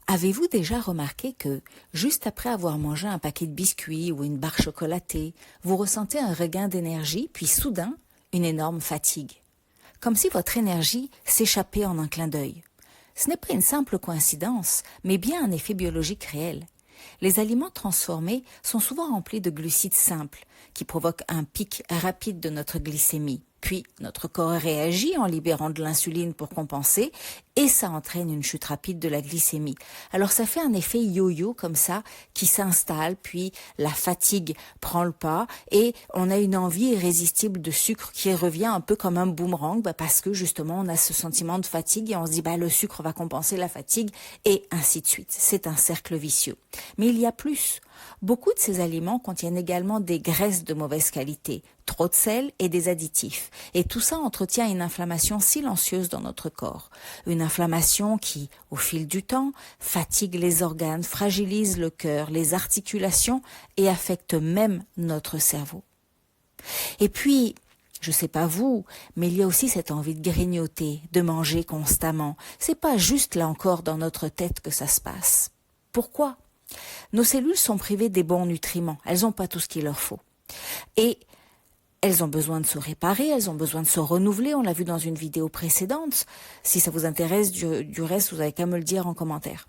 Avez-vous déjà remarqué que, juste après avoir mangé un paquet de biscuits ou une barre chocolatée, vous ressentez un regain d'énergie, puis soudain, une énorme fatigue? Comme si votre énergie s'échappait en un clin d'œil. Ce n'est pas une simple coïncidence, mais bien un effet biologique réel. Les aliments transformés sont souvent remplis de glucides simples, qui provoquent un pic rapide de notre glycémie. Puis, notre corps réagit en libérant de l'insuline pour compenser, et ça entraîne une chute rapide de la glycémie. Alors ça fait un effet yo-yo comme ça, qui s'installe, puis la fatigue prend le pas, et on a une envie irrésistible de sucre qui revient un peu comme un boomerang, parce que justement on a ce sentiment de fatigue, et on se dit le sucre va compenser la fatigue, et ainsi de suite. C'est un cercle vicieux. Mais il y a plus. Beaucoup de ces aliments contiennent également des graisses de mauvaise qualité, trop de sel et des additifs. Et tout ça entretient une inflammation silencieuse dans notre corps. Une inflammation qui, au fil du temps, fatigue les organes, fragilise le cœur, les articulations et affecte même notre cerveau. Et puis, je sais pas vous, mais il y a aussi cette envie de grignoter, de manger constamment. C'est pas juste là encore dans notre tête que ça se passe. Pourquoi ? Nos cellules sont privées des bons nutriments, elles n'ont pas tout ce qu'il leur faut. Et elles ont besoin de se réparer, elles ont besoin de se renouveler, on l'a vu dans une vidéo précédente. Si ça vous intéresse, du reste, vous n'avez qu'à me le dire en commentaire.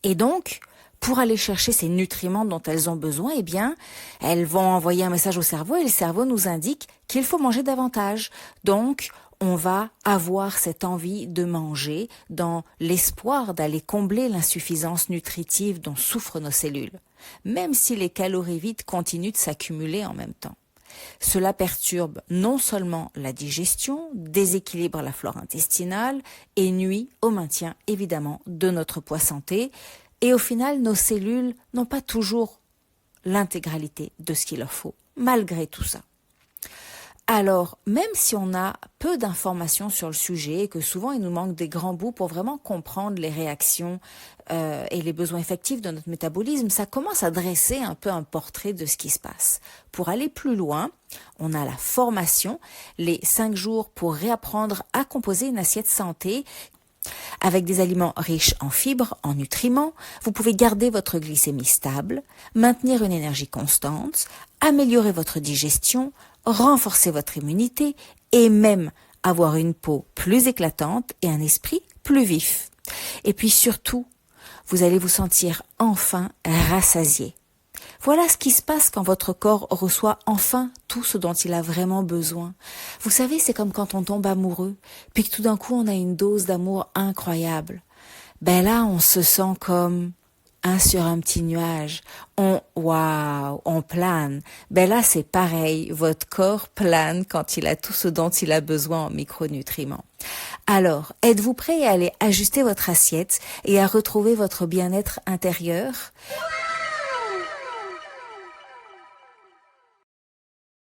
Et donc, pour aller chercher ces nutriments dont elles ont besoin, elles vont envoyer un message au cerveau et le cerveau nous indique qu'il faut manger davantage. Donc, on va avoir cette envie de manger dans l'espoir d'aller combler l'insuffisance nutritive dont souffrent nos cellules, même si les calories vides continuent de s'accumuler en même temps. Cela perturbe non seulement la digestion, déséquilibre la flore intestinale et nuit au maintien évidemment de notre poids santé. Et au final, nos cellules n'ont pas toujours l'intégralité de ce qu'il leur faut, malgré tout ça. Alors, même si on a peu d'informations sur le sujet et que souvent il nous manque des grands bouts pour vraiment comprendre les réactions et les besoins effectifs de notre métabolisme, ça commence à dresser un peu un portrait de ce qui se passe. Pour aller plus loin, on a la formation, les 5 jours pour réapprendre à composer une assiette santé. Avec des aliments riches en fibres, en nutriments, vous pouvez garder votre glycémie stable, maintenir une énergie constante, améliorer votre digestion, renforcer votre immunité et même avoir une peau plus éclatante et un esprit plus vif. Et puis surtout, vous allez vous sentir enfin rassasié. Voilà ce qui se passe quand votre corps reçoit enfin tout ce dont il a vraiment besoin. Vous savez, c'est comme quand on tombe amoureux, puis que tout d'un coup on a une dose d'amour incroyable. Là, on se sent comme sur un petit nuage. On plane. Là, c'est pareil. Votre corps plane quand il a tout ce dont il a besoin en micronutriments. Alors, êtes-vous prêt à aller ajuster votre assiette et à retrouver votre bien-être intérieur ?